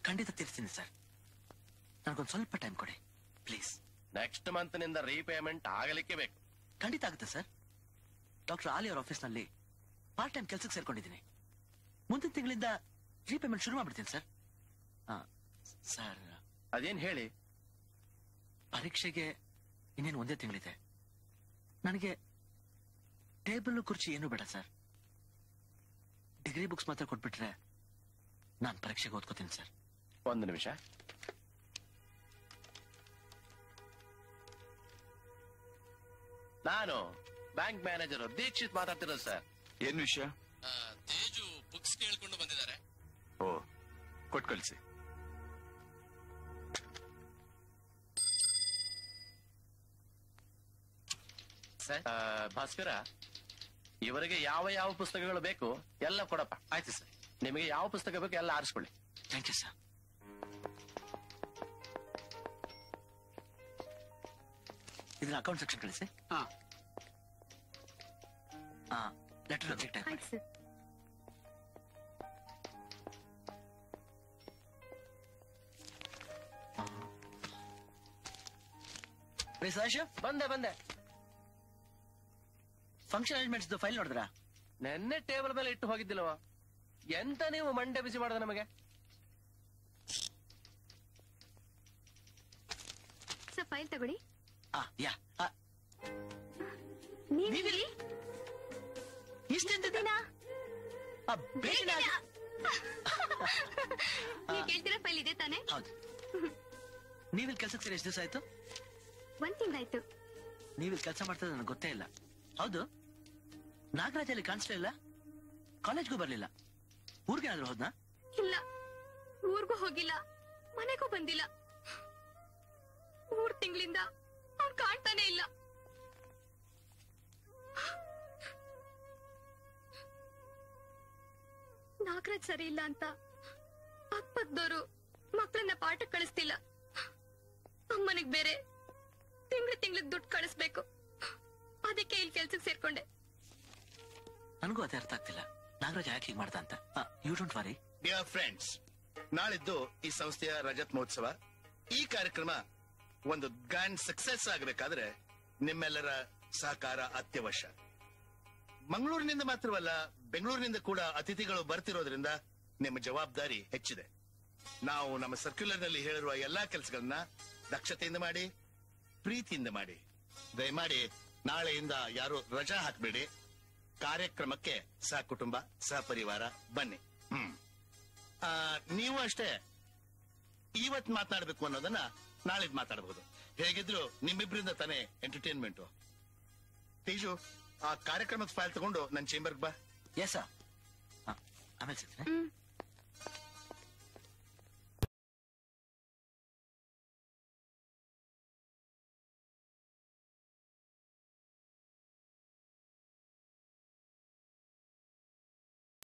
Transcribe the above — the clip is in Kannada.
ಖಂಡಿತ ತೀರ್ತೀನಿ ಸರ್. ನನಗೊಂದು ಸ್ವಲ್ಪ ಟೈಮ್ ಕೊಡಿ ಪ್ಲೀಸ್. ನೆಕ್ಸ್ಟ್ ಮಂತ್ ನಿಂದ ರೀಪೇಮೆಂಟ್ ಆಗಲಿಕ್ಕೆ ಬೇಕು. ಖಂಡಿತ ಆಗುತ್ತೆ ಸರ್. ಡಾಕ್ಟರ್ ಆಲಿ ಅವರ ಆಫೀಸ್ ನಲ್ಲಿ ಪಾರ್ಟ್ ಟೈಮ್ ಕೆಲಸಕ್ಕೆ ಸೇರ್ಕೊಂಡಿದ್ದೀನಿ. ಮುಂದಿನ ತಿಂಗಳಿಂದ ರೀಪೇಮೆಂಟ್ ಶುರು ಮಾಡ್ಬಿಡ್ತೀನಿ ಸರ್. ಸರ್ ಅದೇನ್ ಹೇಳಿ. ಪರೀಕ್ಷೆಗೆ ಇನ್ನೇನು ಒಂದೇ ತಿಂಗಳಿದೆ. ನನಗೆ ಟೇಬಲ್ ಕುರ್ಚಿ ಏನು ಬೇಡ ಸರ್. ಡಿಗ್ರಿ ಬುಕ್ಸ್ ಮಾತ್ರ ಕೊಟ್ಬಿಟ್ರೆ ನಾನು ಪರೀಕ್ಷೆಗೆ ಓದ್ಕೋತೀನಿ ಸರ್. ಒಂದು ನಿಮಿಷ. ನಾನು ಬ್ಯಾಂಕ್ ಮ್ಯಾನೇಜರ್ ದೀಕ್ಷಿತ್ ಮಾತಾಡ್ತಿರೋದು ಸರ್. ಏನ್ ವಿಷಯ? ತೇಜು ಬುಕ್ಸ್ ಕೇಳ್ಕೊಂಡು ಬಂದಿದ್ದಾರೆ. ಓ, ಕೊಟ್ಟು ಕಳಿಸಿ. ಸರ್ ಭಾಸ್ಕರ, ಇವರಿಗೆ ಯಾವ ಯಾವ ಪುಸ್ತಕಗಳು ಬೇಕು ಎಲ್ಲ ಕೊಡಪ್ಪ. ಆಯ್ತು ಸರ್. ನಿಮಗೆ ಯಾವ ಪುಸ್ತಕ ಬೇಕು ಎಲ್ಲ ಆರಿಸ್ಕೊಳ್ಳಿ. Thank you sir. ಇದನ್ನ ಅಕೌಂಟ್ ಸೆಕ್ಷನ್ ಕಳಿಸಿ. ಲೆಟರ್ ಅಬ್ಜೆಕ್ಟ್ ಆಯ್ತು ಸರ್. ಬಂದೆ. ಫಂಕ್ಷನ್ ಅರೇಂಜ್ಮೆಂಟ್ಸ್ ಫೈಲ್ ನೋಡಿದ್ರಾ? ನೆನ್ನೆ ಟೇಬಲ್ ಮೇಲೆ ಇಟ್ಟು ಹೋಗಿದ್ದಿಲ್ವ? ಎಂತ ನೀವು ಮಂಡೆ ಬಿಸಿ ಮಾಡೋದು ನಮಗೆ? ಸರ್ ಫೈಲ್ ತಗೊಳ್ಳಿ. ಯಾ ನೀವಿಲ್ಲಿ ಇಷ್ಟೆಂತ ದಿನ ಬೇಗ ನೀವು ಕೇಳ್ತಿರೋ ಫೈಲ್ ಇದೆ ತಾನೆ? ಹೌದು. ನೀವಿಲ್ಲಿ ಕೆಲಸಕ್ಕೆ ಸೇರಿ ಎಷ್ಟು ದಿವಸ ಆಯ್ತು? 1 ತಿಂಗಳಾಯ್ತು. ನೀವಿಲ್ಲಿ ಕೆಲಸ ಮಾಡ್ತಿರೋದು ನನಗೆ ಗೊತ್ತೇ ಇಲ್ಲ. ಹೌದು, ನಾಗರಾಜ್ ಅಲ್ಲಿ ಕಾಣಿಸ್ಲೇ ಇಲ್ಲ. ಕಾಲೇಜ್ಗೂ ಬರ್ಲಿಲ್ಲ. ಊರ್ಗೆ ಏನಾದ್ರು ಹೋದ್ನಾ? ಇಲ್ಲ, ಊರ್ಗೂ ಹೋಗಿಲ್ಲ, ಮನೆಗೂ ಬಂದಿಲ್ಲ. 3 ತಿಂಗಳಿಂದ ಅವ್ನು ಕಾಣ್ತಾನೆ ಇಲ್ಲ. ನಾಗರಾಜ್ ಸರಿ ಇಲ್ಲ ಅಂತ ಅಕ್ಕಪಕ್ಕದವರು ಮಕ್ಕಳನ್ನ ಪಾಠ ಕಳಿಸ್ತಿಲ್ಲ. ಅಮ್ಮನಿಗೆ ಬೇರೆ ತಿಂಗಳಿಗೆ ದುಡ್ಡು ಕಳಿಸ್ಬೇಕು. ಅದಕ್ಕೆ ಇಲ್ಲಿ ಕೆಲ್ಸಕ್ಕೆ ಸೇರ್ಕೊಂಡೆ. ನನಗೂ ಅದೇ ಅರ್ಥ ಆಗ್ತಿಲ್ಲ, ನಾಗರಾಜ್ ಯಾಕೆ ಹೀಗೆ ಮಾಡ್ದ ಅಂತ. You don't worry. Dear friends, ನಾಳಿದ್ದು ಈ ಸಂಸ್ಥೆಯ ರಜತ್ ಮಹೋತ್ಸವ. ಈ ಕಾರ್ಯಕ್ರಮ ಒಂದು ಗ್ರ್ಯಾಂಡ್ ಸಕ್ಸೆಸ್ ಆಗಬೇಕಾದ್ರೆ ನಿಮ್ಮೆಲ್ಲರ ಸಹಕಾರ ಅತ್ಯವಶ್ಯ. ಮಂಗಳೂರಿನಿಂದ ಮಾತ್ರವಲ್ಲ, ಬೆಂಗಳೂರಿನಿಂದ ಕೂಡ ಅತಿಥಿಗಳು ಬರ್ತಿರೋದ್ರಿಂದ ನಿಮ್ಮ ಜವಾಬ್ದಾರಿ ಹೆಚ್ಚಿದೆ. ನಾವು ನಮ್ಮ ಸರ್ಕ್ಯುಲರ್ ನಲ್ಲಿ ಹೇಳಿರುವ ಎಲ್ಲಾ ಕೆಲಸಗಳನ್ನ ದಕ್ಷತೆಯಿಂದ ಮಾಡಿ, ಪ್ರೀತಿಯಿಂದ ಮಾಡಿ. ದಯಮಾಡಿ ನಾಳೆಯಿಂದ ಯಾರು ರಜಾ ಹಾಕಬೇಡಿ. ಕಾರ್ಯಕ್ರಮಕ್ಕೆ ಸಹ ಕುಟುಂಬ ಸಹ ಪರಿವಾರ ಬನ್ನಿ. ನೀವು ಅಷ್ಟೇ ಇವತ್ ಮಾತನಾಡಬೇಕು ಅನ್ನೋದನ್ನ ನಾಳಿದ್ ಮಾತಾಡಬಹುದು. ಹೇಗಿದ್ರು ನಿಮ್ಮಿಬ್ರಿಂದ ತಾನೇ ಎಂಟರ್ಟೈನ್ಮೆಂಟ್. ತೇಜು, ಆ ಕಾರ್ಯಕ್ರಮದ ಫೈಲ್ ತಗೊಂಡು ನನ್ನ ಚೇಂಬರ್ಗೆ ಬಾ. Yes sir. ಆಮೇಲೆ ಸಿಗ್ತೀನಿ.